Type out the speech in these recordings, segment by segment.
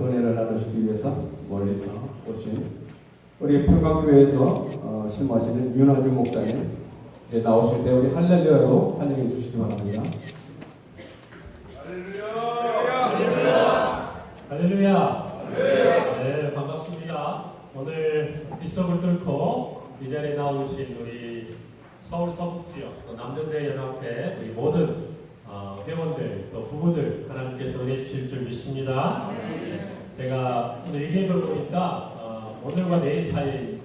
은혜를 나누시기 위해서 멀리서 오신 우리 평강교회에서 신모하시는 윤아주 목사님 나오실 때 우리 할렐루야로 환영해 주시기 바랍니다. 할렐루야. 네, 반갑습니다. 오늘 빗속을 뚫고 이 자리에 나오신 우리 서울 서북지역 또 남전대 연합회 우리 모든 회원들 또 부부들 하나님께서 은혜 주실 줄 믿습니다. 제가 오늘 일기예보를 보니까 오늘과 내일 사이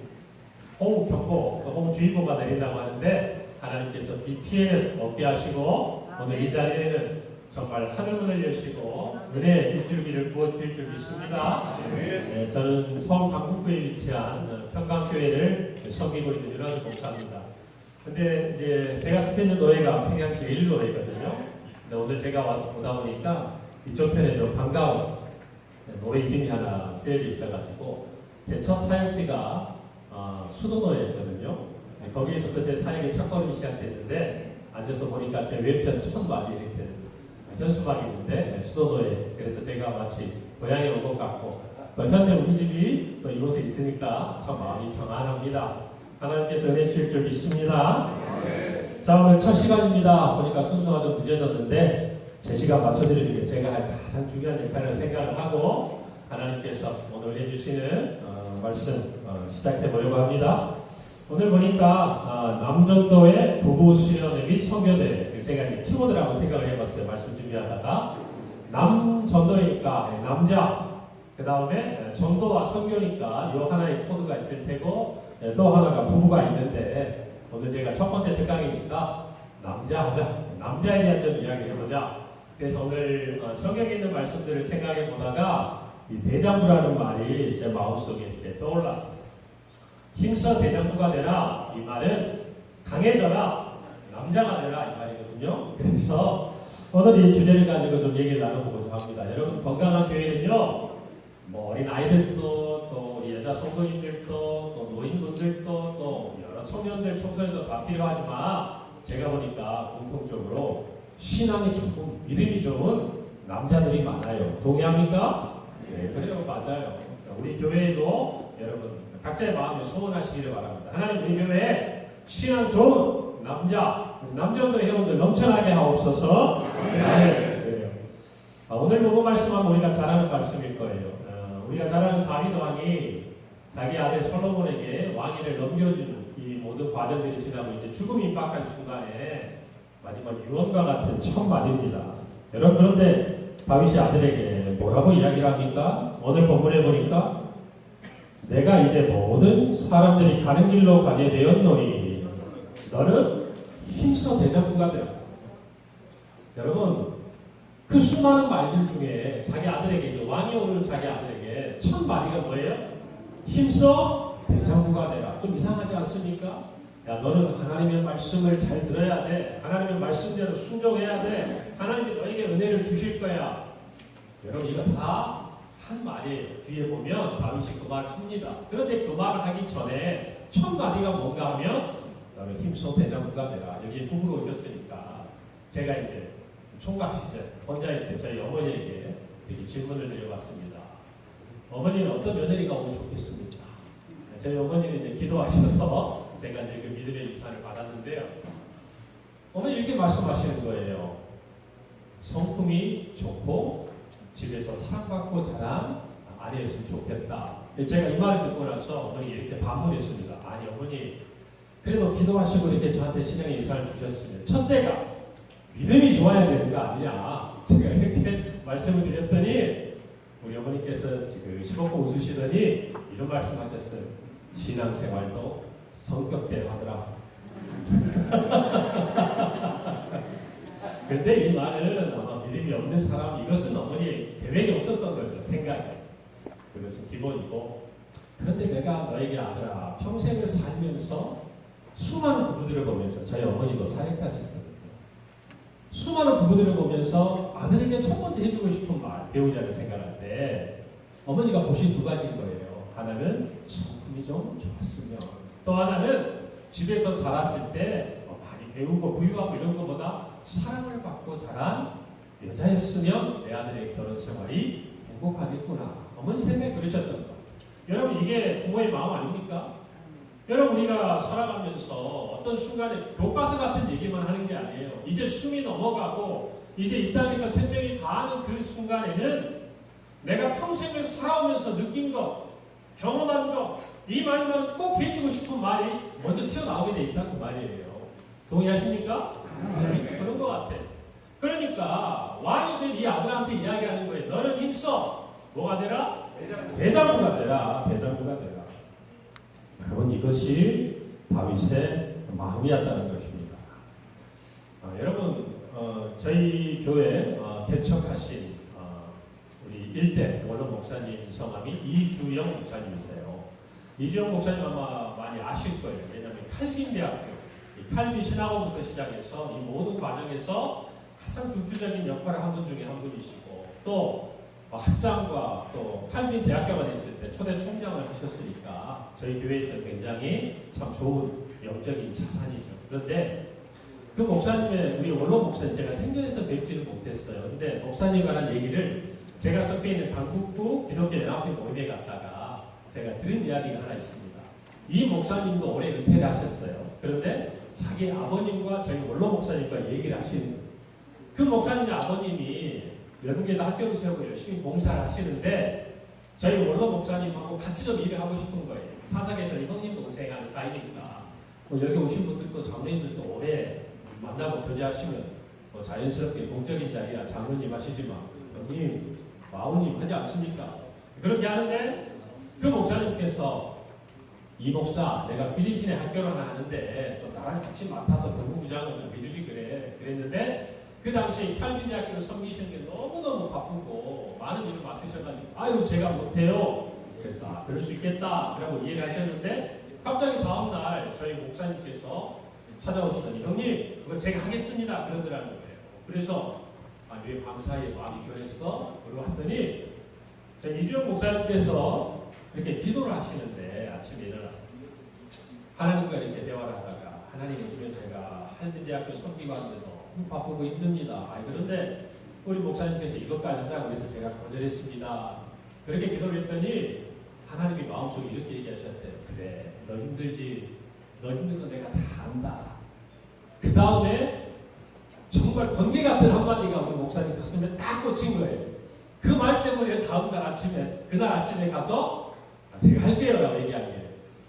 호우경보 또 호우주의보가 내린다고 하는데 하나님께서 비 피해는 없게 하시고 오늘 이 자리에는 정말 하늘문을 여시고 은혜의 일줄기를 부어주실 줄 믿습니다. 네, 저는 서울 강북구에 위치한 평강교회를 섬기고 있는 윤아주 목사입니다. 근데 이제 제가 속해 있는 노예가 평양 제1노예거든요. 근데 오늘 제가 오다 보니까 이쪽 편에 좀 반가운 노래 이름이 하나 쓰여져 있어가지고 제 첫 사역지가 수도노예였거든요. 거기에서부터 제 사역의 첫걸음이 시작됐는데 앉아서 보니까 제 왼편 첫 말이 이렇게 현수막이 있는데 수도노예. 그래서 제가 마치 고향에 온 것 같고 또 현재 우리 집이 또 이곳에 있으니까 참 마음이 평안합니다. 하나님께서 은혜 주실 줄 믿습니다. 자, 오늘 첫 시간입니다. 보니까 순서가 좀 늦어졌는데 제 시간 맞춰드리는 게 제가 할 가장 중요한 역할을 생각을 하고 하나님께서 오늘 해주시는 말씀 시작해 보려고 합니다. 오늘 보니까 남전도의 부부 수련회 및 선교대 제가 이제 키워드라고 생각을 해봤어요. 말씀 준비하다가 남전도니까 남자 그 다음에 전도와 선교니까 이 하나의 코드가 있을 테고 또 하나가 부부가 있는데 오늘 제가 첫 번째 특강이니까 남자 하자. 남자에 대한 좀 이야기해보자. 그래서 오늘 성경에 있는 말씀들을 생각해 보다가 이 대장부라는 말이 제 마음속에 이렇게 떠올랐어요. 힘써 대장부가 되라. 이 말은 강해져라. 남자가 되라. 이 말이거든요. 그래서 오늘 이 주제를 가지고 좀 얘기를 나눠보고자 합니다. 여러분 건강한 교회는요. 뭐 어린 아이들도 또 여자 성도님들도 또 노인분들도 또 여러 청년들 청소년도 다 필요하지만 제가 보니까 공통적으로 신앙이 좋은 믿음이 좋은 남자들이 많아요. 동의합니까? 네, 그래요. 맞아요. 우리 교회에도 여러분 각자의 마음에 소원하시기를 바랍니다. 하나님 우리 교회에 신앙 좋은 남전도 회원들 넘쳐나게 하옵소서. 네, 그래요. 오늘 보고 말씀하면 우리가 잘 아는 말씀일 거예요. 우리가 잘 아는 다윗 왕이 자기 아들 솔로몬에게 왕위를 넘겨주는 이 모든 과정들이 지나고 이제 죽음이 임박한 순간에 마지막 유언과 같은 첫 말입니다. 여러분 그런데 다윗이 아들에게 뭐라고 이야기를 합니까? 오늘 본문에 보니까 내가 이제 모든 사람들이 가는 길로 가게 되었노니 너는 힘써 대장부가 되라. 여러분 그 수많은 말들 중에 자기 아들에게 왕이 오르는 자기 아들에게 첫 마디가 뭐예요? 힘써 대장부가 되라. 좀 이상하지 않습니까? 야 너는 하나님의 말씀을 잘 들어야 돼. 하나님의 말씀대로 순종해야 돼. 하나님이 너에게 은혜를 주실 거야. 여러분 이거 다 한 말이에요. 뒤에 보면 다윗이 그 말을 합니다. 그런데 그 말을 하기 전에 첫 마디가 뭔가 하면 너는 힘써 대장부가 되라. 여기 부부로 오셨으니까 제가 이제 총각 시절 혼자일 때 저희 어머니에게 이렇게 질문을 드려봤습니다. 어머니는 어떤 며느리가 오면 좋겠습니까? 저희 어머니는 이제 기도하셔서 제가 이제 그 믿음의 유산을 받았는데요. 어머니 이렇게 말씀하시는 거예요. 성품이 좋고 집에서 사랑받고 자란 아내였으면 좋겠다. 제가 이 말을 듣고 나서 어머니 이렇게 반문했습니다. 아니 어머니 그래도 기도하시고 이렇게 저한테 신앙의 유산을 주셨으면 첫째가 믿음이 좋아야 되는 거 아니냐. 제가 이렇게 말씀을 드렸더니 우리 어머니께서 지금 시범고 웃으시더니 이런 말씀 하셨어요. 신앙생활도 성격대로 하더라. 근데 이 말은 아마 믿음이 없는 사람 이것은 어머니의 계획이 없었던 거죠. 생각이. 그것은 기본이고 그런데 내가 너에게 아들아 평생을 살면서 수많은 부부들을 보면서 저희 어머니도 사역자시거든요. 수많은 부부들을 보면서 아들에게 첫 번째 해주고 싶은 말 배우자를 생각할 때 어머니가 보신 두 가지인 거예요. 하나는 성품이 좀 좋았으면 또 하나는 집에서 자랐을 때 많이 배우고 부유하고 이런 것보다 사랑을 받고 자란 여자였으면 내 아들의 결혼 생활이 행복하겠구나. 어머니 생각이 그러셨던 거. 여러분 이게 부모의 마음 아닙니까? 여러분 우리가 살아가면서 어떤 순간에 교과서 같은 얘기만 하는 게 아니에요. 이제 숨이 넘어가고 이제 이 땅에서 생명이 다하는 그 순간에는 내가 평생을 살아오면서 느낀 것, 경험한 것, 이 말만 꼭 해주고 싶은 말이 먼저 튀어나오게 돼 있다는 그 말이에요. 동의하십니까? 그런 것 같아. 그러니까 왕이 된 이 아들한테 이야기하는 거예요. 너는 힘써. 뭐가 되라? 대장부가 되라. 대장부가 되라. 여러분 이것이 다윗의 마음이었다는 것입니다. 여러분 저희 교회 개척하신 우리 1대 원로 목사님 성함이 이주영 목사님이세요. 이주영 목사님 아마 많이 아실 거예요. 왜냐하면 칼빈 대학교, 칼빈 신학원부터 시작해서 이 모든 과정에서 가장 중추적인 역할을 한 분 중에 한 분이시고 또 학장과 또 칼빈 대학교가 됐을 때 초대 총장을 하셨으니까 저희 교회에서 굉장히 참 좋은 영적인 자산이죠. 그런데 그 목사님의 우리 원로 목사님 제가 생전에서 뵙지는 못했어요. 근데 목사님에 관한 얘기를 제가 섞여 있는 강북구 기독교 연합회 모임에 갔다가 제가 들은 이야기가 하나 있습니다. 이 목사님도 올해 은퇴를 하셨어요. 그런데 자기 아버님과 저희 원로 목사님과 얘기를 하시는 거예요. 그 목사님의 아버님이 외국에다 학교를 세우고 열심히 봉사를 하시는데 저희 원로 목사님하고 같이 좀 일을 하고 싶은 거예요. 사석에 저희 형님 동생 하는 사이니까 여기 오신 분들도 장로님들도 오래 만나고 교제하시면 자연스럽게 공적인 자리야 장로님 하시지만 형님 마우님 하지 않습니까? 그렇게 하는데 그 목사님께서 이 목사 내가 필리핀에 학교를 하는데 좀 나랑 같이 맡아서 본부장을 좀 해주지 그래 그랬는데 그 당시에 칼빈대학교를 섬기시는 게 너무너무 바쁘고 많은 일을 맡으셔가지고 아유 제가 못해요. 그래서 그럴 수 있겠다 그러고 이해를 하셨는데 갑자기 다음날 저희 목사님께서 찾아오시더니 형님 그거 제가 하겠습니다 그러더라는 거예요. 그래서 왜 밤사이에 마음이 변했어? 그러고 왔더니 저희 이주영 목사님께서 이렇게 기도를 하시는데 아침에 일어나서 하나님과 이렇게 대화를 하다가 하나님 요즘에 제가 할빈대학교 섬기고 하는데 너무 바쁘고 힘듭니다. 그런데 우리 목사님께서 이것까지 하자고 해서 제가 거절했습니다. 그렇게 기도를 했더니 하나님이 마음속에 이렇게 얘기하셨대요. 그래 너 힘들지. 너 힘든 거 내가 다 안다. 그 다음에 정말 번개 같은 한마디가 우리 목사님 가슴에 딱 꽂힌 거예요. 그 말 때문에 다음날 아침에 그날 아침에 가서 제가 할게요 라고 얘기한 거예요.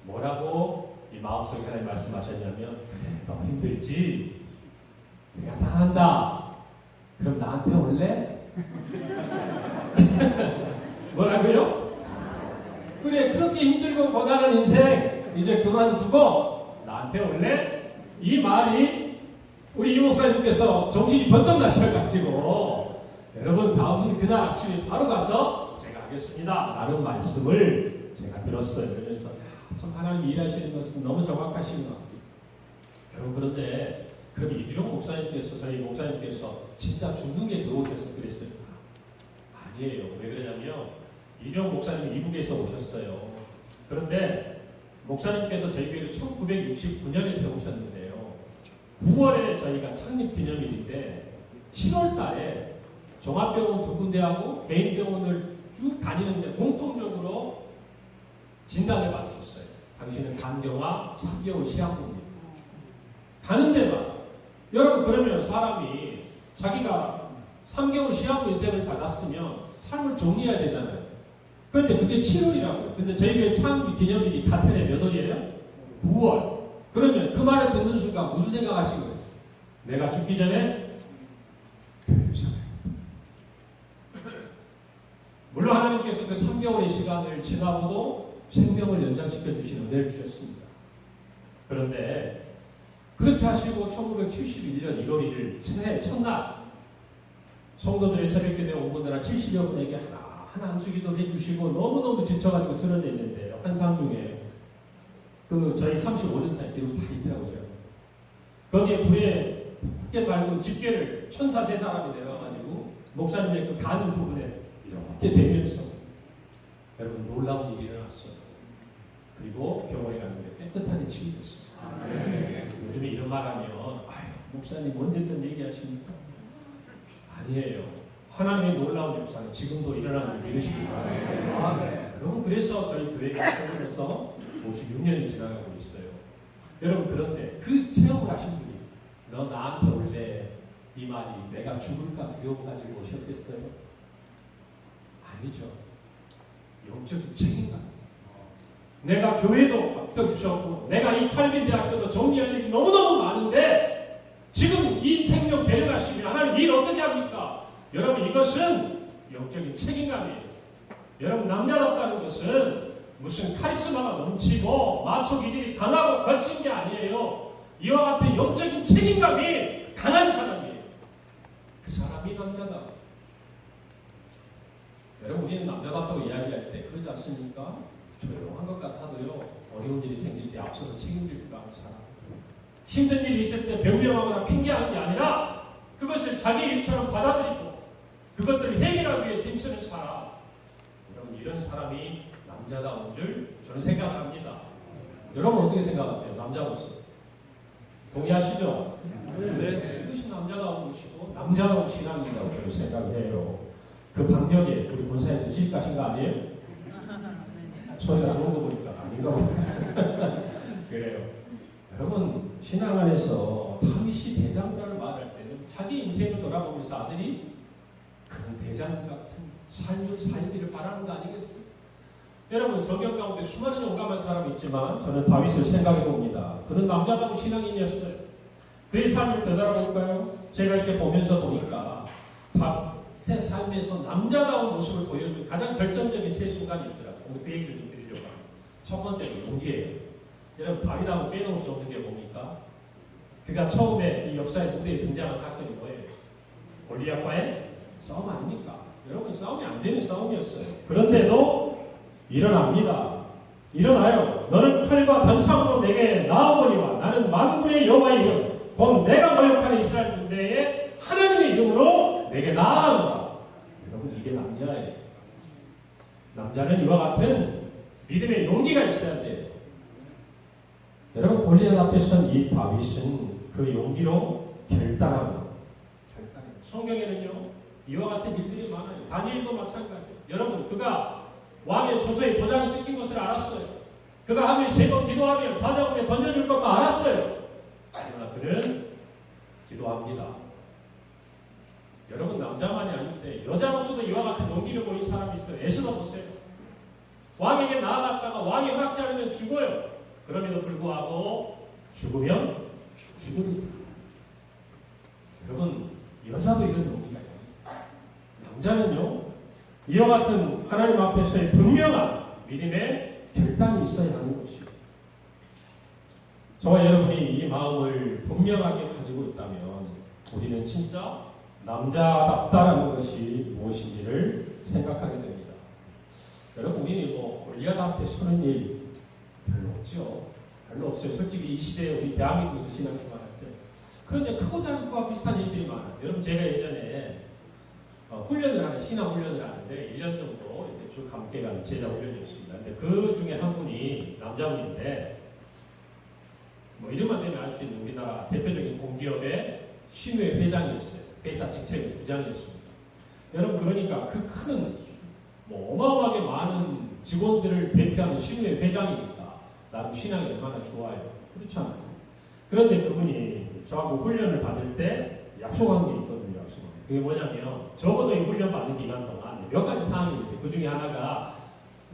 뭐라고 이 마음속에 하나님 말씀하셨냐면 그래 너 힘들지. 내가 다 한다. 그럼 나한테 올래? 뭐라고요? 그래 그렇게 힘들고 고단한 인생 이제 그만두고 나한테 올래? 이 말이 우리 이 목사님께서 정신이 번쩍 나셔가지고 여러분 다음은 그날 아침에 바로 가서 제가 하겠습니다 라는 말씀을 제가 들었어요. 그래서 참 하나님이 일하시는 것은 너무 정확하신 것 같아요. 여러분 그런데 그런데 이주영 목사님께서 저희 목사님께서 진짜 중동에 들어오셔서 그랬습니다. 아니에요. 왜 그러냐면 이주영 목사님이 이북에서 오셨어요. 그런데 목사님께서 저희 교회를 1969년에 세우셨는데요. 9월에 저희가 창립 기념일인데 7월 달에 종합병원 두 군데하고 개인병원을 쭉 다니는데 공통적으로 진단을 받으셨어요. 당신은 간경화 3개월 시한부입니다. 가는 데만 여러분 그러면 사람이 자기가 3개월 시한부 인생을 받았으면 삶을 정리해야 되잖아요. 그런데 그게 7월이라고요. 근데 저희 교회 창립 기념일이 같은 해 몇 월이에요? 9월. 그러면 그 말을 듣는 순간 무슨 생각하신 거예요? 내가 죽기 전에 교회를 세워야 물론 하나님께서 그 3개월의 시간을 지나고도 생명을 연장시켜 주신 은혜를 주셨습니다. 그런데 그렇게 하시고 1971년 1월 1일 새해 첫날 성도들의 새벽기도에 온 분들 한 70여 분에게 하나 한수기도를 해주시고 너무너무 지쳐가지고 쓰러져 있는데요. 환상 중에 그 저희 35년 사이 기록 다 있더라고요. 거기에 불에 크게 달고 집게를 천사 세 사람이 내려가지고 목사님의 그 가는 부분에 이렇게 대면서 여러분 놀라운 일이 일어났어요. 그리고 병원에 갔는데 깨끗하게 치유됐어요. 요즘에 이런 말 하면 아유 목사님 언제쯤 얘기하십니까? 아니에요. 하나님의 놀라운 역사는 지금도 일어나는 줄 믿으시기 바랍니다. 여러분, 그래서 저희 교회가 세워져서 56년이 지나가고 있어요. 여러분, 그런데 그 체험을 하신 분이 너 나한테 원래 이 말이 내가 죽을까 두려워 가지고 오셨겠어요? 아니죠. 영적인 책임감. 내가 교회도 맡겨주셨고 내가 이 칼빈대학교도 정리할 일이 너무너무 많은데 지금 이 생명 데려가시면 하나님 일 어떻게 합니까? 여러분, 이것은 영적인 책임감이에요. 여러분, 남자답다는 것은 무슨 카리스마가 넘치고 마초 기질이 강하고 거친 게 아니에요. 이와 같은 영적인 책임감이 강한 사람이에요. 그 사람이 남자다. 여러분, 우리는 남자답다고 이야기할 때 그러지 않습니까? 조용한 것 같아도요, 어려운 일이 생길 때 앞서서 책임질 줄 아는 사람. 힘든 일이 있을 때 변명하거나 핑계하는 게 아니라 그것을 자기 일처럼 받아들이고 그것들을 해결하기 위해서 힘쓰는 사람. 여러분, 이런 사람이 남자다운 줄 저는 생각합니다. 여러분, 어떻게 생각하세요? 남자로서 동의하시죠? 네. 이것이 남자다운 것이고 남자다운 신앙이라고 저는 생각해요. 그 방역에 우리 본사에 드실 가신 거 아니에요? 소리가 좋은 거 보니까 아닌가 보네. 그래요. 여러분, 신앙 안에서 다윗이 대장이라는 말할 때는 자기 인생을 돌아보면서 아들이 그런 대장 같은 삶을 살기를 바라는 거 아니겠어요? 여러분, 성경 가운데 수많은 용감한 사람이 있지만 저는 다윗을 생각해 봅니다. 그는 남자다운 신앙인이었어요. 그의 삶을 되돌아볼까요? 제가 이렇게 보니까 다윗의 삶에서 남자다운 모습을 보여준 가장 결정적인 세 순간이 있더라고요. 그 얘기를 좀 드리려고 합니다. 첫 번째는 용기예요. 여러분, 다윗하고 빼놓을 수 없는 게 뭡니까? 그가 처음에 이 역사의 무대에 등장한 사건이 뭐예요? 골리앗과의 싸움 아닙니까? 여러분, 싸움이 안 되는 싸움이었어요. 그런데도 일어납니다. 일어나요. 너는 칼과 단창으로 내게 나아오거니와 나는 만군의 여호와의 이름 곧 내가 모욕하는 이스라엘 군대의 하나님의 이름으로 내게 나아가노라. 여러분, 이게 남자예요. 남자는 이와 같은 믿음의 용기가 있어야 돼요. 여러분, 골리앗 앞에 선 이 다윗은 그 용기로 결단합니다. 성경에는요, 이와 같은 일들이 많아요. 다니엘도 마찬가지예요. 여러분, 그가 왕의 조서에 도장이 찍힌 것을 알았어요. 그가 하루에 3번 기도하면 사자굴에 던져줄 것도 알았어요. 그러나 그는 기도합니다. 여러분, 남자만이 아닌데 여자로서도 이와 같은 용기를 보인 사람이 있어요. 에스더 보세요. 왕에게 나아갔다가 왕이 허락지 않으면 죽어요. 그럼에도 불구하고 죽으면 죽으리라. 여러분, 여자도 이런 용기가 있어요. 남자는요, 이와 같은 하나님 앞에서의 분명한 믿음의 결단이 있어야 하는 것이요. 저와 여러분이 이 마음을 분명하게 가지고 있다면 우리는 진짜 남자답다라는 것이 무엇인지를 생각하게 됩니다. 여러분, 우리는 골리앗 앞에 서는 일 별로 없죠. 별로 없어요. 솔직히 이 시대에 우리 대한민국에서 신앙생활할 때. 그런데 크고 작은 것과 비슷한 일들이 많아요. 여러분, 제가 예전에 신앙 훈련을 하는데 1년 정도 이렇게 쭉 함께 가는 제자 훈련이었습니다. 근데 그 중에 한 분이 남자분인데 이름만 되면 알 수 있는 우리나라 대표적인 공기업의 신우회 회장이었어요. 회사 직책의 부장이었습니다. 여러분, 그러니까 그 큰 어마어마하게 많은 직원들을 대표하는 신우회 회장이니까 나름 신앙이 얼마나 좋아요. 그렇잖아요. 그런데 그분이 저하고 훈련을 받을 때 약속한 게 있거든요. 그게 뭐냐면 적어도 이 훈련 받는 기간 동안 몇 가지 사항이 있는데 그 중에 하나가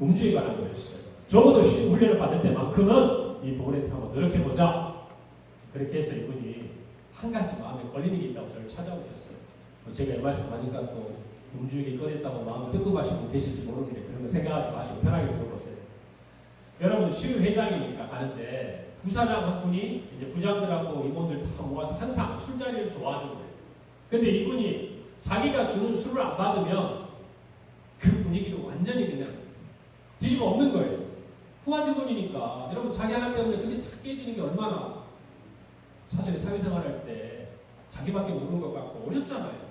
음주에 관한 거였어요. 적어도 훈련을 받을 때만큼은 이 부분에 한번 노력해보자. 그렇게 해서 이분이 한 가지 마음에 걸리는 게 있다고 저를 찾아오셨어요. 제가 이 말씀하니까 또 음주에게 꺼냈다고 마음을 뜯고 가신 분 계실지 모르는데 그런 거 생각하지 마시고 편하게 들어보세요. 여러분, 시의회장이니까 가는데 부사장 한 분이 이제 부장들하고 임원들 다 모아서 항상 술자리를 좋아하는 거예요. 근데 이분이 자기가 주는 술을 안 받으면 그 분위기를 완전히 그냥 뒤집어 엎는 거예요. 후한 직원이니까 여러분, 자기 하나 때문에 그게 다 깨지는 게 얼마나 사실 사회생활 할 때 자기밖에 모르는 것 같고 어렵잖아요.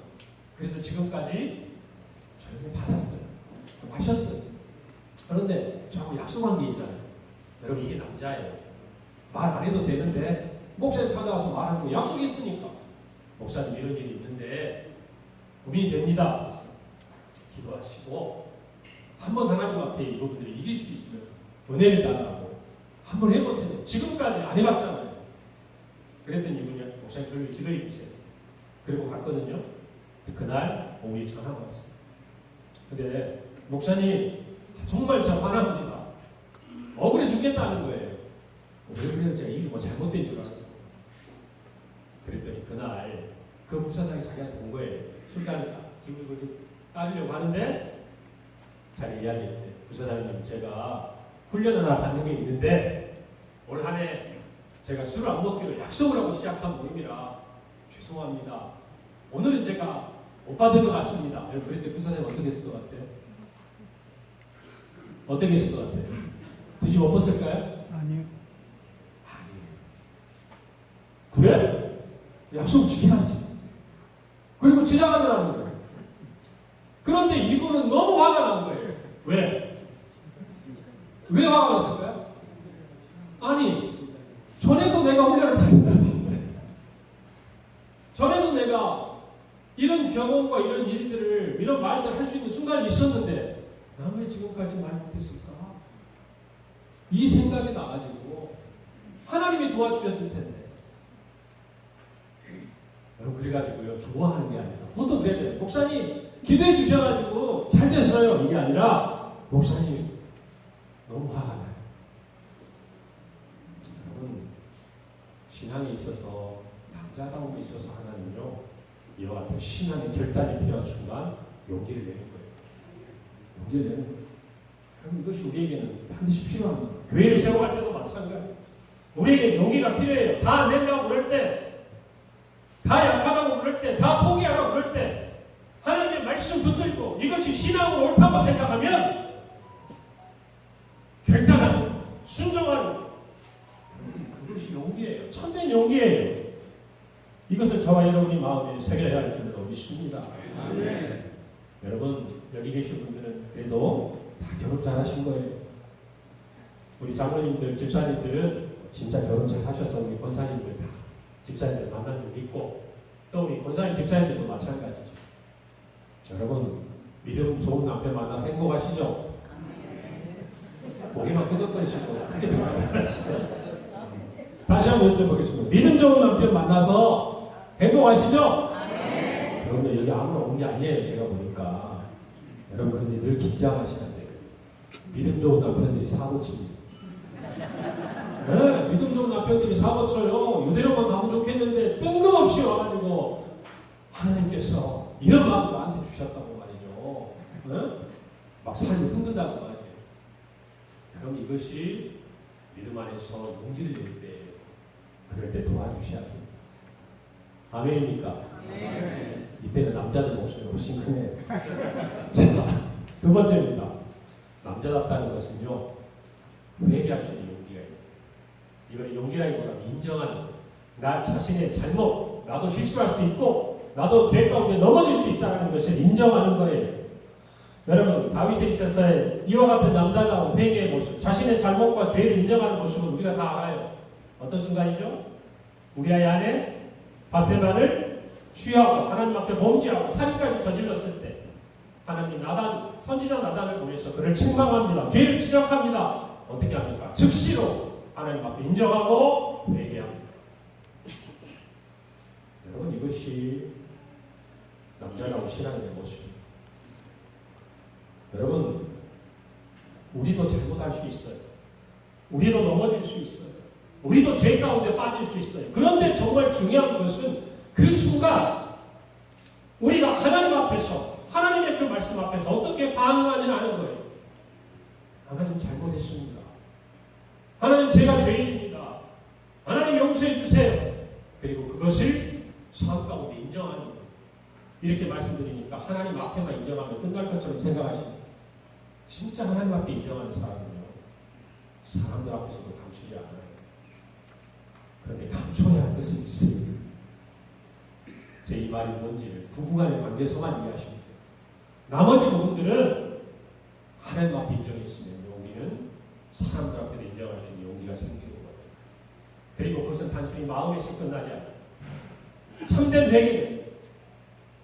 그래서 지금까지 조용히 받았어요. 마셨어요. 그런데 저하고 약속한 게 있잖아요. 여러분, 이게 남자예요. 말 안 해도 되는데 목사님 찾아와서 말하고 약속이 있으니까 목사님 이런 일이 있는데 고민이 됩니다. 기도하시고 한번 하나님 앞에 이 부분들을 이길 수 있는 은혜를 달라고 한번 해보세요. 지금까지 안 해봤잖아요. 그랬더니 이분이 목사님 저를 기도해 주세요. 그리고 갔거든요. 그날 오후에 전화가 왔어요. 근데 목사님 정말 참 화납니다. 억울해 죽겠다는 거예요. 왜 그래요? 제가 이게 뭐 잘못된 줄 알고. 그랬더니 그날 그 목사장이 자기한테 온 거예요. 술잔을 따르려고 하는데 자기 이야기했대. 부사장님 제가 훈련 하나 받는 게 있는데 올 한 해 제가 술을 안 먹기로 약속을 하고 시작한 모임이라 죄송합니다. 오늘은 제가 못 받을 것 같습니다. 그랬더니 부사장이 어떻게 했을 것 같아요? 어떻게 했을 것 같아요? 뒤집어 엎었을까요? 아니요. 그래? 약속 지켜야지. 그리고 지나가더라는 거예요. 그런데 이분은 너무 화가 난 거예요. 왜? 왜 화가 났을까요? 아니, 전에도 내가 훈련을 다녔었는데, 전에도 내가 이런 경험과 이런 일들을, 이런 말들을 할 수 있는 순간이 있었는데, 나 왜 지금까지 말 못했을까? 이 생각이 나가지고, 하나님이 도와주셨을 텐데. 여러분, 그래가지고요, 좋아하는 게 아니라, 보통 그래요. 목사님, 기도해 주셔가지고 잘 됐어요. 이게 아니라, 목사님, 너무 화가 나요. 여러분, 신앙에 있어서, 남자다움에 있어서 하나님요, 이와 같은 신앙의 결단이 필요한 순간, 용기를 내는 거예요. 용기를 내는 거예요. 그럼 이것이 우리에게는 반드시 필요합니다. 교회를 세워갈 때도 마찬가지. 우리에게 용기가 필요해요. 다 안 된다고 그럴 때, 다 약하다고 그럴 때, 다 포기하라고 그럴 때, 하나님의 말씀 붙들고 이것이 신앙으로 옳다고 생각하면 결단하는, 순종하는 그것이 용기예요. 참된 용기예요. 이것을 저와 여러분이 마음에 새겨야 할 줄로 믿습니다. 여러분, 여기 계신 분들은 그래도 다 결혼 잘하신 거예요. 우리 장로님들, 집사님들은 진짜 결혼 잘 하셔서 우리 권사님들 다 집사님들 만난 적 있고, 또 우리 권사님, 집사님들도 마찬가지죠. 여러분, 믿음 좋은 남편 만나서 행복하시죠? 고개만 끄덕거리시고 크게 들어가시죠? 다시 한번 여쭤보겠습니다. 믿음 좋은 남편 만나서 행복하시죠? 그런데 여기 아무나 온 게 아니에요. 제가 보니까. 여러분, 그런데 늘 긴장하셔야 돼요. 믿음 좋은 남편들이 사고 칩니다. 네, 믿음 좋은 남편들이 사고 쳐요. 이대로만 가면 좋겠는데 뜬금없이 와가지고 하나님께서 이런 마음을 나한테 주셨다고 말이죠. 네? 막 삶을 흔든다고 말이에요. 여러분, 이것이 믿음 안에서 용기를 낼 때, 그럴 때 도와주셔야 돼요. 아멘입니까? 네. 이때는 남자들 목소리가 훨씬 크네요. 자, 두 번째입니다. 남자답다는 것은요, 회개할 수 있는 용기가 있어요. 이걸 용기라기보다는 인정하는 거예요. 나 자신의 잘못, 나도 실수할 수 있고, 나도 죄 가운데 넘어질 수 있다는 것을 인정하는 거예요. 여러분, 다윗에 있어서의 이와 같은 남자다운 회개의 모습, 자신의 잘못과 죄를 인정하는 모습은 우리가 다 알아요. 어떤 순간이죠? 우리 아이 안에 바세바를 취하고 하나님 앞에 범죄하고 살인까지 저질렀을 때, 하나님 나단, 선지자 나단을 보내서 그를 책망합니다. 죄를 지적합니다. 어떻게 합니까? 즉시로 하나님 앞에 인정하고 회개합니다. 여러분, 이것이 남자다운 신앙의 모습입니다. 여러분, 우리도 잘못할 수 있어요. 우리도 넘어질 수 있어요. 우리도 죄 가운데 빠질 수 있어요. 그런데 정말 중요한 것은 그 순간 우리가 하나님 앞에서, 하나님의 그 말씀 앞에서 어떻게 반응하느냐는 거예요. 하나님 잘못했습니다. 하나님 제가 죄인입니다. 하나님 용서해 주세요. 그리고 그것을 삶 가운데 인정하는 거예요. 이렇게 말씀드리니까 하나님 앞에만 인정하면 끝날 것처럼 생각하십니다. 진짜 하나님 앞에 인정하는 사람은요, 사람들 앞에서도 감추지 않아요. 그런데 감춰야 할 것은 있어요. 제 이 말이 뭔지를 부부간의 관계에서만 이해하시면 돼요. 나머지 부분들은 하나님 앞에 인정했으면 우리는 사람들 앞에도 인정할 수 있는 용기가 생기는 거예요. 그리고 그것은 단순히 마음에서 끝나지 않아요. 참된 회개는,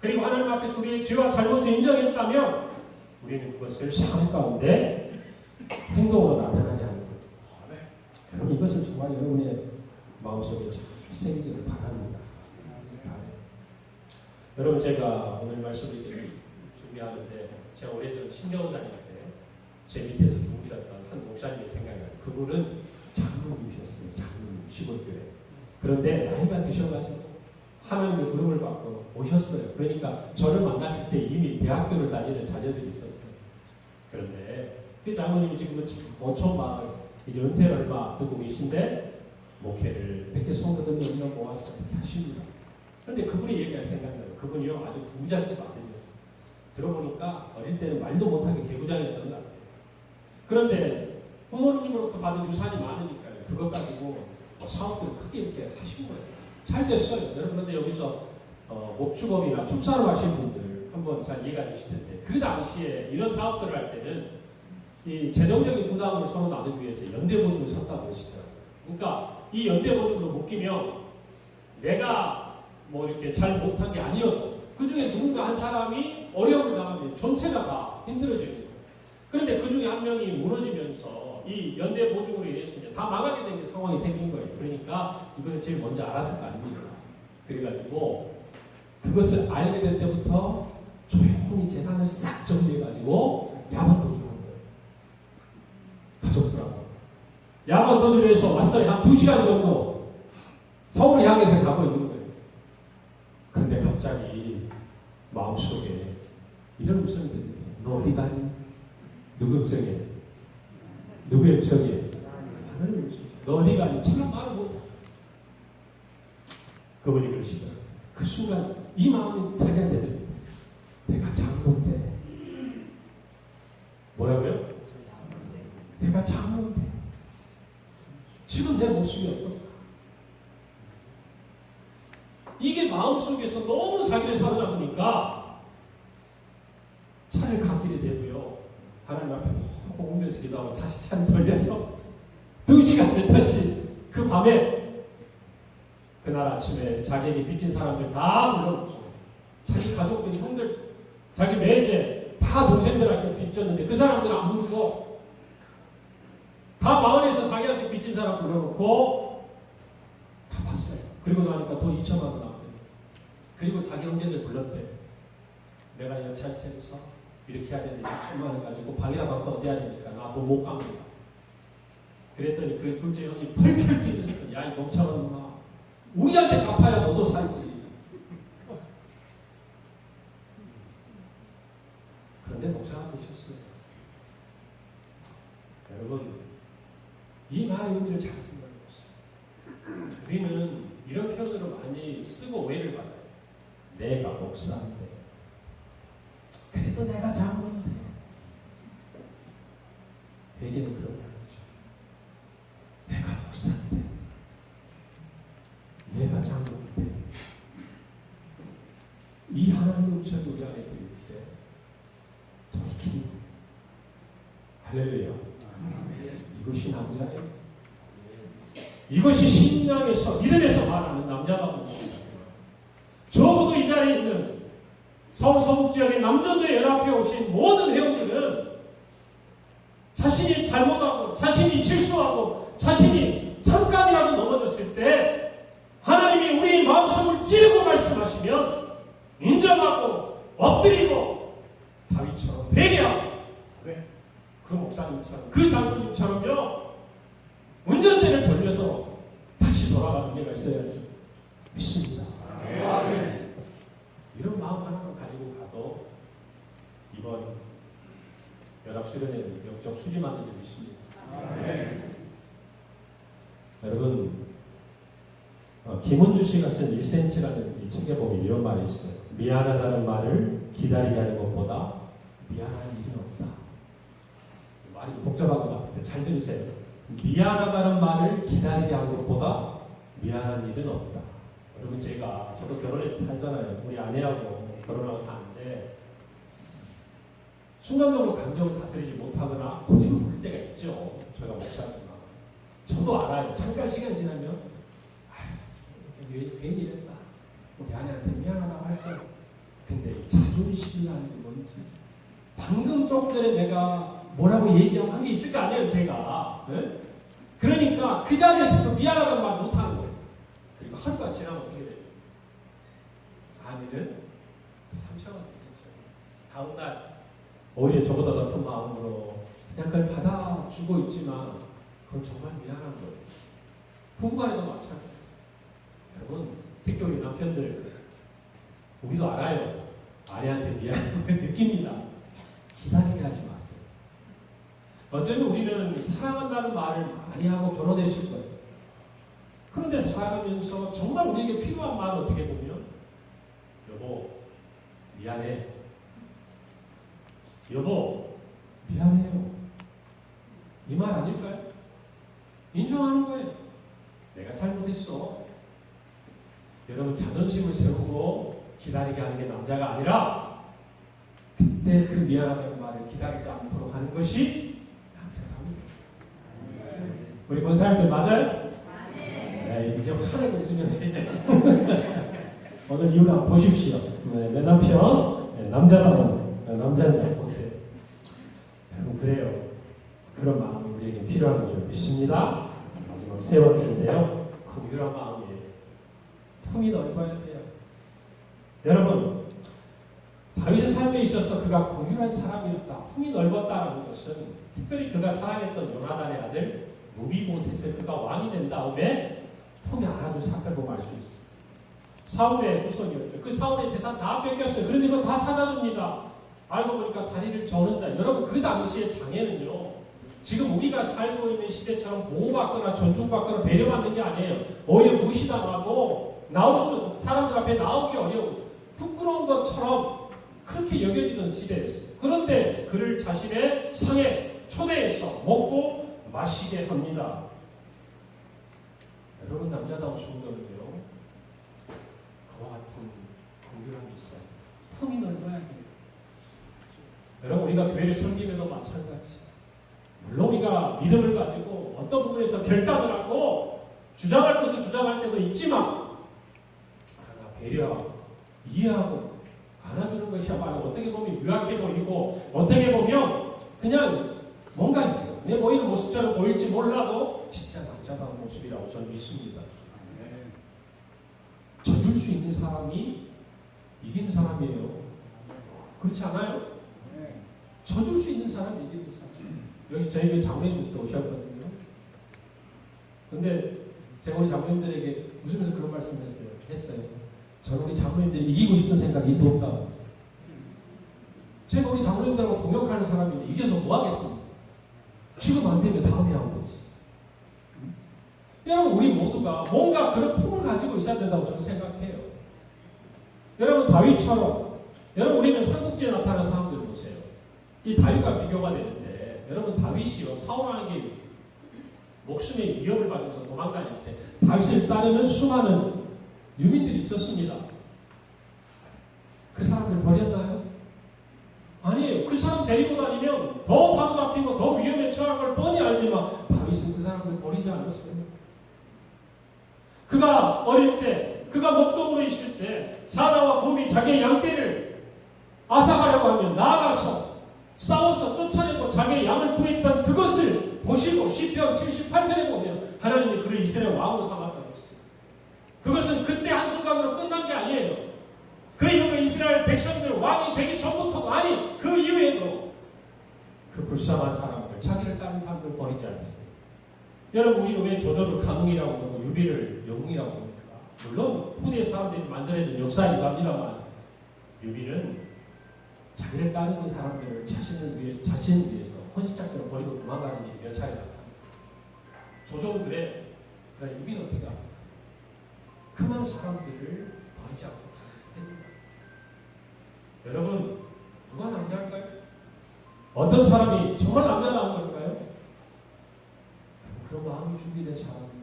그리고 하나님 앞에서 우리의 죄와 잘못을 인정했다면 우리는 그것을 삶 가운데 행동으로 나타나게 하는 거예요. 여러분 이것을 정말 여러분의 마음속에 잘 새기기를 바랍니다. 여러분 제가 오늘 말씀을 준비하는데 제가 오래전 신경 다닐 때 제 밑에서 주무셨던 한 목사님의 생각이 나요. 그분은 장로님이셨어요. 장로님 시골교회. 그런데 나이가 드셔가지고 하나님의 부름을 받고 오셨어요. 그러니까 저를 만나실 때 이미 대학교를 다니는 자녀들이 있었어요. 그런데 그 장로님이 지금은 어촌 마을 이제 은퇴를 얼마 앞두고 계신데 목회를 이렇게 손거든 몇 명 모아서 이렇게 하십니다. 그런데 그분이 얘기가 생각나요. 그분이요 아주 부잣집 아들이었어요. 들어보니까 어릴 때는 말도 못하게 개구장이었던 것 같아요. 그런데 부모님으로부터 받은 유산이 많으니까요. 그것 가지고 사업들을 크게 이렇게 하신 거예요. 잘 됐어요. 여러분 그런데 여기서 목축업이나 축사로 하신 분들 한번 잘 이해가 되실 텐데 그 당시에 이런 사업들을 할 때는 이 재정적인 부담을 서로 나누기 위해서 연대보증을 섰다고 하시더라고요. 그러니까 이 연대보증으로 묶이면 내가 뭐 이렇게 잘 못한 게 아니어도 그 중에 누군가 한 사람이 어려움을 당하면 전체가 다 힘들어지는 거예요. 그런데 그 중에 한 명이 무너지면서 이 연대 보증으로 인해서 이제 다 망하게 된 상황이 생긴 거예요. 그러니까 이걸 제일 먼저 알았을 거 아닙니까? 그래가지고 그것을 알게 될 때부터 조용히 재산을 싹 정리해가지고 야만도 주는 거예요. 가족들하고. 야만도주로 해서 왔어요. 한 2시간 정도 서울을 향해서 가고 있는 거예요. 그런데 갑자기 마음속에 이런 음성이 들려요. 너 어디 가니? 누구 음성이에요? 누구의 음성이에요? 하나님 음성이에요. 너 어디 가니? 참 말을 못해. 그분이 그러시더라고요. 그 순간 이 마음이 자기한테 들려요. 내가 장로인데. 뭐라고요? 내가 장로인데. 지금 내 모습이 어떨까? 이게 마음속에서 너무 자기를 사로잡으니까 차를 갓길에 대고요. 하나님 앞에 오면서 기도하고 다시 차를 돌려서 2시간을 다시 그 밤에 그날 아침에 자기에게 빚진 사람들 다 불러놓고 자기 가족들, 형들, 자기 매제 다 동생들한테 빚졌는데 그 사람들은 안 부르고 다 마을에서 자기한테 빚진 사람 불러놓고 갚았어요. 그리고 나니까 돈 2천만 원 나왔대요. 그리고 자기 형제들 불렀대. 내가 여차여차해서 이렇게 해야 되는데 2천만 원 가지고 방이나 갖고 어디야 되니까 나 돈 못 갚는다. 그랬더니 그 둘째 형이 펄펄 뛰는 야 이 멍청한 놈아 우리한테 갚아야 너도 살지. 그런데 목사가 되셨어요. 여러분 이 말의 의미를 잘 생각해 보세요. 우리는 이런 표현으로 많이 쓰고 오해를 받아요. 내가 목사인데 그래도 내가 장로인데 회개는 그런 거죠. 내가 목사인데 내가 장로인데 이 하나님의 음성이 우리 안에 들릴 때 돌이키는 할렐루야. 이것이 남자예요. 이것이 신앙에서 믿음에서 말하는 남자가 되십니다. 적어도 이 자리에 있는 서북 지역의 남전도에 연합해 오신 모든 회원들은 자신이 잘못하고 자신이 실수하고 자신이 잠깐이라도 넘어졌을 때 하나님이 우리 마음속을 찌르고 말씀하시면 인정하고 엎드리고 다윗처럼 회개하고 그 목사님처럼 그 장로님처럼요 운전대를 돌려서 다시 돌아가는 게가 있어야죠. 믿습니다. 이런 마음 하나만 가지고 가도 이번 연합수련회 영적 수지 만든 점 있습니다. 여러분 김원주 씨가 쓴 1cm라는 이 책에 보면 이런 말이 있어요. 미안하다는 말을 기다리게 하는 것보다 미안한 일은 없다. 말이 복잡한 것 같은데 잘 들으세요. 미안하다는 말을 기다리게 하는 것보다 미안한 일은 없다. 여러분 저도 결혼해서 살잖아요. 우리 아내하고 결혼하고 사는데 순간적으로 감정을 다스리지 못하거나 고집을 부릴 때가 있죠. 제가 목사지만 저도 알아요. 잠깐 시간 지나면 괜히 이랬다. 우리 아내한테 미안하다고 할 때 근데 자존심이라는 게 뭔지 방금 조금 전에 내가 뭐라고 얘기한 게 있을 거 아니에요, 제가. 네? 그러니까 그 자리에서도 미안하다는 말 못하는 거예요. 그리고 하루가 지나면 어떻게 돼요? 아니는 상처가 되겠죠. 다음날 오히려 저보다 높은 마음으로 그냥 그걸 받아주고 있지만 그건 정말 미안한 거예요. 부부간에도 마찬가지예요. 여러분, 특히 우리 남편들 우리도 알아요. 아내한테 미안한 걸 느낍니다. 기다리게 하지 마세요. 어쩌면 우리는 사랑한다는 말을 많이 하고 결혼했을 거예요. 그런데 살아가면서 정말 우리에게 필요한 말은 어떻게 보면 여보, 미안해. 여보, 미안해요. 이 말 아닐까요? 인정하는 거예요. 내가 잘못했어. 여러분, 자존심을 세우고 기다리게 하는 게 남자가 아니라 그때 그 미안하다는 말을 기다리지 않도록 하는 것이 남자다운 거예요. 우리 권사님들 맞아요? 네, 이제 화내고 있으면서 오늘 이유를 한번 보십시오. 네, 내 남편 남자다운 남자인지 한번 보세요. 여러분, 그래요. 그런 마음이 우리에게 필요한 줄 믿습니다. 마지막 세 번째인데요. 긍휼한 마음이에요. 품이 넓어야 돼요. 여러분, 다윗의 삶에 있어서 그가 긍휼한 사람이었다, 품이 넓었다라는 것은 특별히 그가 사랑했던 요나단의 아들 무비보셋을 그가 왕이 된 다음에 품에 안아준 사건을 보면 알 수 있어요. 사울의 후손이었죠. 그 사울의 재산 다 뺏겼어요. 그런데 이거 다 찾아줍니다. 알고 보니까 다리를 저는 자. 여러분, 그 당시의 장애는요, 지금 우리가 살고 있는 시대처럼 보호받거나 존중받거나 배려받는 게 아니에요. 오히려 무시당하고 사람들 앞에 나오기 어려운 부끄러운 것처럼 그렇게 여겨지던 시대였어요. 그런데 그를 자신의 상에 초대해서 먹고 마시게 합니다. 여러분, 남자다운 성도는요, 그와 같은 긍휼함이 있어요. 품이 넓어야 돼요. 여러분, 우리가 교회를 섬기면도 마찬가지. 물론 우리가 믿음을 가지고 어떤 부분에서 결단을 하고 주장할 것을 주장할 때도 있지만, 하나 배려하고 이해하고 안아주는 것이야말로 어떻게 보면 유약해 보이고 어떻게 보면 그냥 뭔가 내 보이는 모습처럼 보일지 몰라도 진짜 남자다운 모습이라고 저는 믿습니다. 져줄 수 있는 사람이 이기는 사람이에요. 그렇지 않아요? 져줄 수 있는 사람이 이기는 사람. 여기 저희 교회 장로님도 오셨거든요. 근데 제가 우리 장로님들에게 웃으면서 그런 말씀을 했어요. 저는 우리 장로님들이 이기고 싶은 생각이 1도 없다고 했어요. 제가 우리 장로님들하고 동역하는 사람인데 이겨서 뭐 하겠습니까? 지금 안 되면 다음에 하면 되지. 여러분, 우리 모두가 뭔가 그런 품을 가지고 있어야 된다고 저는 생각해요. 여러분, 다윗처럼, 여러분, 우리는 삼국지에 나타난 사람들 보세요. 이 다윗과 비교가 되는데, 여러분, 다윗이요, 사울왕에게 목숨의 위협을 받으면서 도망다닐 때 다윗을 따르는 수많은 유민들이 있었습니다. 그 사람들 버렸나요? 아니에요. 그 사람 데리고 다니면 더 사로잡히고 더 위험에 처할 걸 뻔히 알지만 다윗은 그 사람들 버리지 않았어요. 그가 어릴 때, 그가 목동으로 있을 때 사자와 곰이 자기의 양떼를 앗아가려고 하면 나아가서 싸워서 쫓아내고 자기의 양을 구했던 그것을 보시고 시편 78편에 보면 하나님이 그를 이스라엘 왕으로 삼았다고 했어요. 그것은 그때 한순간으로 끝난 게 아니에요. 그 이후에 이스라엘 백성들 왕이 되기 전부터도, 아니 그 이후에도 그 불쌍한 사람들, 자기를 따르는 사람들을 버리지 않았어요. 여러분, 우리는 왜 조조를 간웅이라고 그러고 유비를 영웅이라고 합니까? 물론 후대 사람들이 만들어낸 역사이기도 합니다만, 유비는 자기를 따르는 사람들을 자신을 위해서 헌신작대로 버리고 도망가는 일이 몇 차례 나요. 조조는 그래. 그러나 유비는 어떻게 합니까? 그 많은 사람들을 버리지 않고 됩니다. 여러분, 누가 남자일까요? 어떤 사람이 정말 남자다운 걸까요? 그런 마음이 준비된 사람입니다.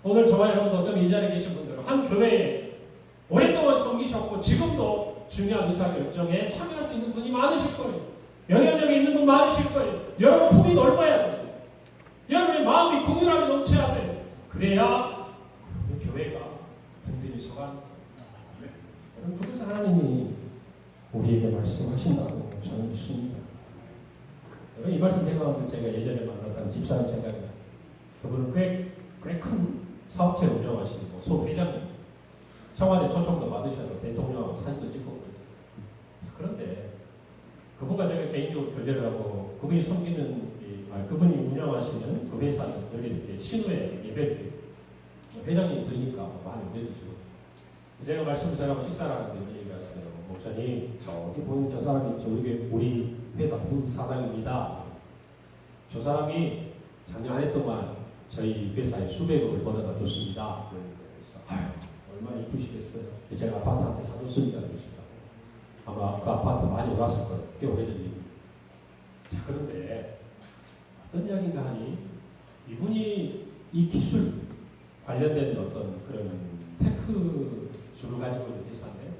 오늘 저와 여러분도 어쩜 이 자리에 계신 분들은 한 교회에 오랫동안 섬기셨고 지금도 중요한 의사결정에 참여할 수 있는 분이 많으실 거예요. 영향력이 있는 분 많으실 거예요. 여러분 품이 넓어야 돼요. 여러분의 마음이 긍휼함이 넘쳐야 돼요. 그래야 우리 교회가 든든히 서갑니다. 여러분, 그래서 하나님이 우리에게 말씀하신다고 저는 믿습니다. 이 말씀 생각하면 제가 예전에 만났던 집사님 생각이 나요. 그분은 꽤 큰 사업체 운영하시고 소회장님, 청와대 초청도 받으셔서 대통령하고 사진도 찍고 그랬어요. 그런데 그분과 제가 개인적으로 교제를 하고 그분이 섬기는 그분이 운영하시는 그 회사는 늘 이렇게 신우에 예배를 드리고 회장님이 드리니까 많이 올려주시고 제가 말씀을 전하고 식사를 하는데 이런 얘기가 있어요. 목사님 저기 보이는 저 사람이 우리 회사 부사장입니다. 저 사람이 작년 한 해 동안 저희 회사에 수백억을 벌어다 줬습니다. 그래서 아유 얼마나 이쁘시겠어요. 제가 아파트 한 채 사줬습니다. 그랬어요. 아마 그 아파트 많이 올랐을 거예요. 꽤 오래전 일입니다. 자 그런데 어떤 이야기인가 하니 이분이 이 기술 관련된 어떤 그런 테크주를 가지고 있는 회사인데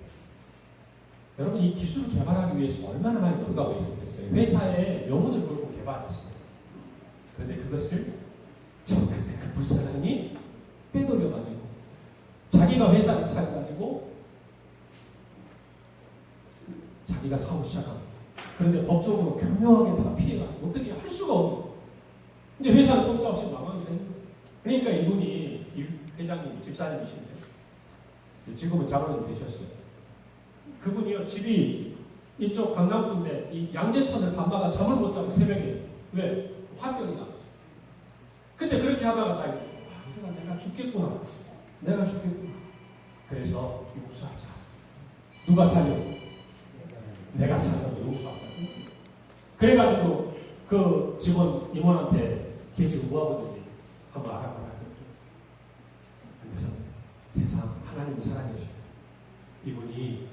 여러분 이 기술을 개발하기 위해서 얼마나 많이 노력하고 있었겠어요. 회사에 명운을 걸고 개발했어요. 그런데 그것을 그때 그 부사장이 빼돌려가지고 자기가 회사를 차려가지고 자기가 사고 시작합니다. 그런데 법적으로 교묘하게 다 피해가서 어떻게 할 수가 없는 거예요. 이제 회사는 꼼짝없이 망하게 되는 거예요. 그러니까 이분이 이 회장님 집사님이신데 지금은 장로님 되셨어요. 그분이요 집이 이쪽 강남구인데 이 양재천을 밤마다 잠을 못 자고 새벽에 왜? 환경이 나죠. 근데 그렇게 하다가 자기가 내가 죽겠구나. 그래서 용서하자. 누가 살려? 내가 살려도 용서하자. 그래가지고 그 직원 임원한테 계집 모아보더니 한번 알아보라. 그래서 세상 하나님 사랑해주셔요. 이분이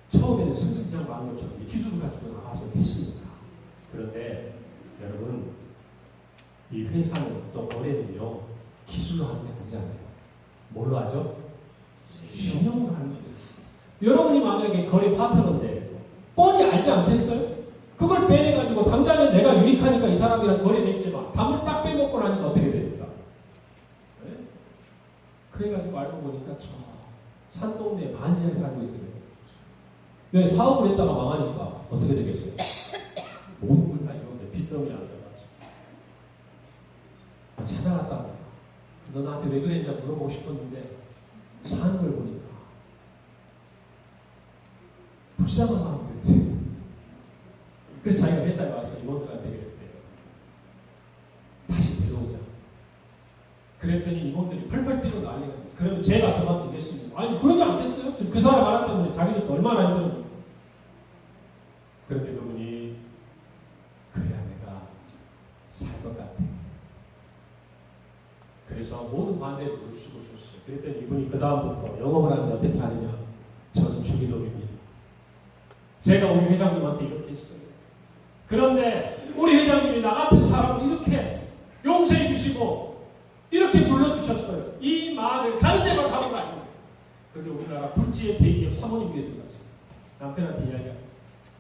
처음에는 승승장구하는 것처럼 이 기술을 가지고 나가서 했습니다. 그런데 여러분 이 회사는 또 거래는요 기술로 하는 게 아니잖아요. 뭘로 하죠? 신용으로 하는 거죠. 여러분이 만약에 거래 파트너인데 뻔히 알지 않겠어요? 그걸 빼내가지고 당장에 내가 유익하니까 이 사람이랑 거래를 했지만 담을 딱 빼먹고 나니까 어떻게 됩니까? 네? 그래가지고 알고 보니까 저 산동네 반지하에 살고 있더래요. 왜 사업을 했다가 망하니까 어떻게 되겠어요? 모든 걸 다 이런데 빚더미 안 돼가지고 찾아갔다. 너 나한테 왜 그랬냐 물어보고 싶었는데 사는 걸 보니까 불쌍한 마음이 들더래요. 그래서 자기가 회사에 와서 임원들한테 그랬대요. 다시 데려오자. 그랬더니 임원들이 펄펄 뛰고 난리가 났어요. 그러면 제가 그만두겠습니다. 아니 그러지 않겠어요? 그 사람 하나 때문에 자기도 얼마나 힘들었는데. 그런데 그분이 그래야 내가 살 것 같아. 그래서 모든 반대를 무릅쓰고 줬어요. 그랬더니 이분이 그 다음부터 영업을 하는데 어떻게 하느냐. 저는 주기도입니다. 제가 우리 회장님한테 이렇게 했어요. 그런데 우리 회장님이 나 같은 사람을 이렇게 용서해 주시고 이렇게 불러주셨어요. 이 말을 가는 데만 가고 가요. 그런데 우리나라 불지의 대기업 사모님 교회 들어갔어요. 남편한테 이야기하고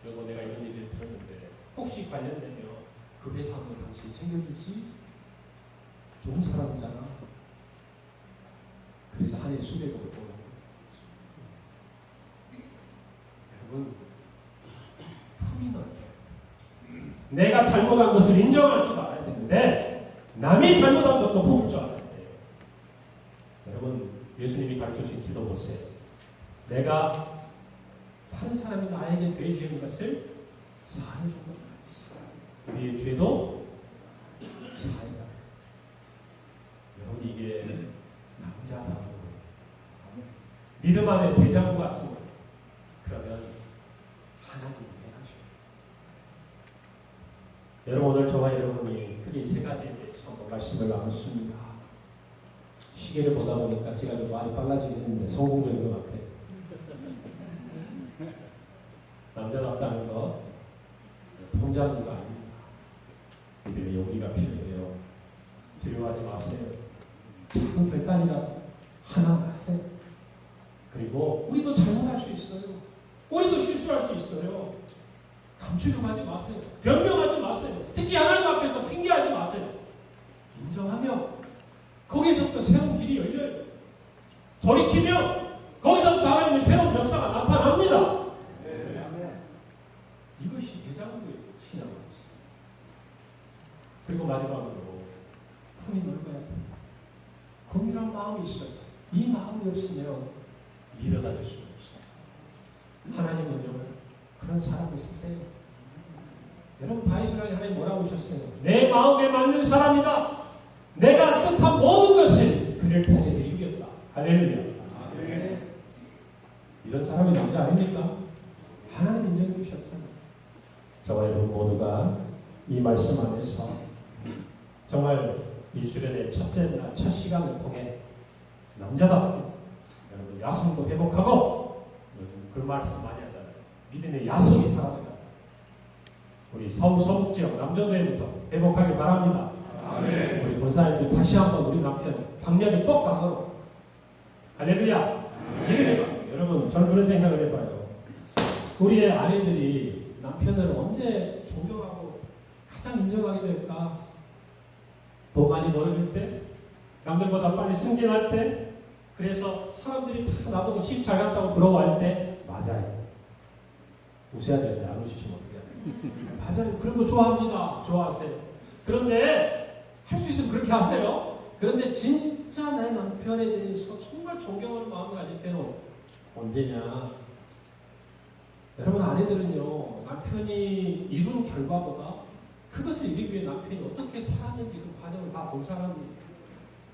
여보 내가 이런 얘기를 들었는데 혹시 관련되면 그 회사 한번 당신이 챙겨주지? 좋은 사람이잖아. 그래서 한 해 수백억을 버는 거예요. 여러분 품이 넓게 내가 잘못한 것을 인정할 줄 알아야 되는데 남이 잘못한 것도 품을 줄 알아야 돼요. 여러분 예수님이 가르쳐주신 기도 보세요. 내가 다른 사람이 나에게 죄 지은 것을 사해준 것 같이 우리의 죄도 사해라. 여러분 이게 남자다운 거예요. 믿음 안에 대장부 같은 거예요. 그러면 하나님이 행하셔요. 여러분 오늘 저와 여러분이 크게 세 가지에 대해서 말씀을 나눴습니다. 시계를 보다 보니까 제가 좀 많이 빨라지긴 했는데 성공적인 것 같아요. 남자답다는 거 혼자는 거 아닙니다. 이들의 용기가 필요해요. 두려워하지 마세요. 작은 결단이라도 하나 하세요. 그리고 우리도 잘못할 수 있어요. 우리도 실수할 수 있어요. 감추려고 하지 마세요. 변명하지 마세요. 특히 하나님 앞에서 핑계하지 마세요. 인정하며 거기서부터 새로운 길이 열려요. 돌이키며 거기서부터 하나님의 새로운 역사가 나타납니다. 이것이 그리고 마지막으로 품이 넓어야 돼. 긍휼한 마음이 있어요. 이 마음이 없으면 리더가 될 수가 없어요. 하나님은요 그런 사람을 쓰세요. 여러분 다윗에게 하나님 뭐라고 하셨어요? 내 마음에 맞는 사람이다. 내가 뜻한 모든 것을 그를 통해서 이루겠다. 할렐루야. 이런 사람이 남자 아닙니까? 하나님 인정해 주셨잖아요. 저와 여러분 모두가 이 말씀 안에서 정말 이 수련의 첫째 날, 첫 시간을 통해 남자답게 여러분 야성도 회복하고 그 말씀 많이 하잖아요. 믿음의 야성이 살아나다. 우리 서울 서북지역 남전도회부터 회복하길 바랍니다. 아멘. 우리 본사님들 다시 한번 우리 남편 박력에 뻑 가도록 할렐루야. 여러분 저는 그런 생각을 해봐요. 우리의 아내들이 남편을 언제 존경하고 가장 인정하게 될까? 돈 많이 벌어줄 때, 남들보다 빨리 승진할 때, 그래서 사람들이 다 나보고 시집 잘 갔다고 부러워할 때, 맞아요. 웃어야 되는데 안 웃으시면 어떻게 해요? 맞아요. 그런 거 좋아합니다. 좋아하세요. 그런데 할 수 있으면 그렇게 하세요. 그런데 진짜 내 남편에 대해서 정말 존경하는 마음을 가질 때는 언제냐? 여러분 아내들은요 남편이 이룬 결과보다 그것을 이루기 위해 남편이 어떻게 살았는지 그 과정을 다 본 사람이에요.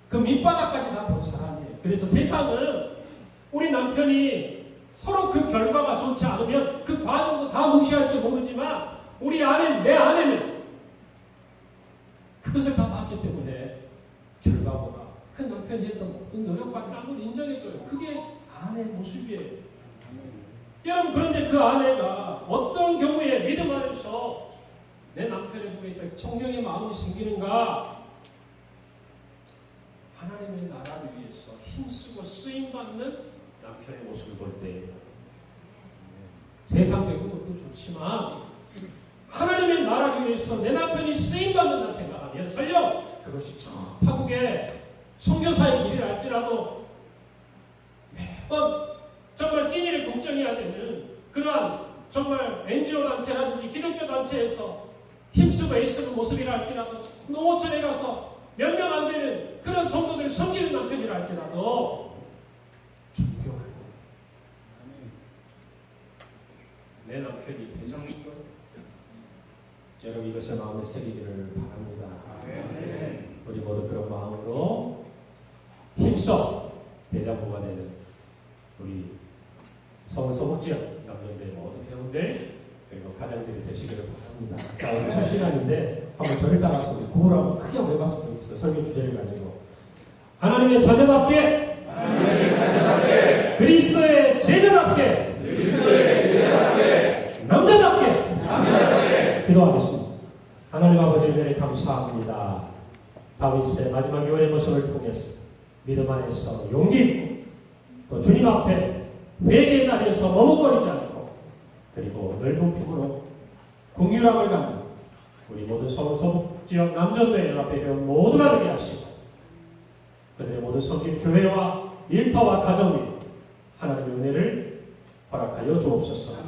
그 밑바닥까지 다 본 사람이에요. 그래서 세상은 우리 남편이 서로 그 결과가 좋지 않으면 그 과정도 다 무시할지 모르지만 우리 아내, 내 아내는 그것을 다 봤기 때문에 결과보다 그 남편이 했던 모든 노력과 땀을 인정해줘요. 그게 아내의 모습이에요. 여러분 그런데 그 아내가 어떤 경우에 믿음 안에서 내 남편에 대해서 존경의 마음이 생기는가? 하나님의 나라를 위해서 힘쓰고 쓰임받는 남편의 모습을 볼 때 세상적인 것도 좋지만 하나님의 나라를 위해서 내 남편이 쓰임받는다 생각하면 설령 그것이 저 타국의 선교사의 길이라 할지라도 매번 정말 끼니를 걱정해야 되는 그러한 정말 NGO 단체라든지 기독교 단체에서 힘쓰고 애쓰는 모습이라 할지라도 농어촌에 가서 몇 명 안 되는 그런 성도들을 섬기는 남편이라 할지라도 존경하고 내 남편이 대장인 것 여러분 이것을 마음에 새기기를 바랍니다. 우리 모두 그런 마음으로 힘써 대장부가 되는 우리 서울 서북지역 남녀대 모든 회원들 그리고 가장들이 되시기를 바랍니다. 자, 오늘 첫 시간인데 한번 저를 따라서 우리 구호를 한번 크게 한번 해봤으면 좋겠어요. 설교 주제를 가지고 하나님의 자녀답게 그리스도의 제자답게 남자답게 기도하겠습니다. 하나님 아버지 은혜에 감사합니다. 다윗의 마지막 요원의 모습을 통해서 믿음 안에서 용기 또 주님 앞에 회개의 자리에서 머뭇거리지 않고 그리고 넓은 품으로 긍휼함을 갖는 우리 모든 서울 서북지역 남전도의 연합회 회원 모두가 되게 하시고 그들의 모든 성길 교회와 일터와 가정 위에 하나님의 은혜를 허락하여 주옵소서.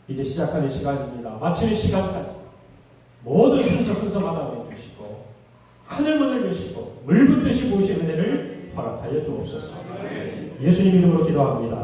이제 시작하는 시간입니다. 마치는 시간까지 모든 순서 마감해 주시고 하늘문을 여시고 물붓듯이 부으신 은혜를 허락하여 주옵소서. 예수님 이름으로 기도합니다.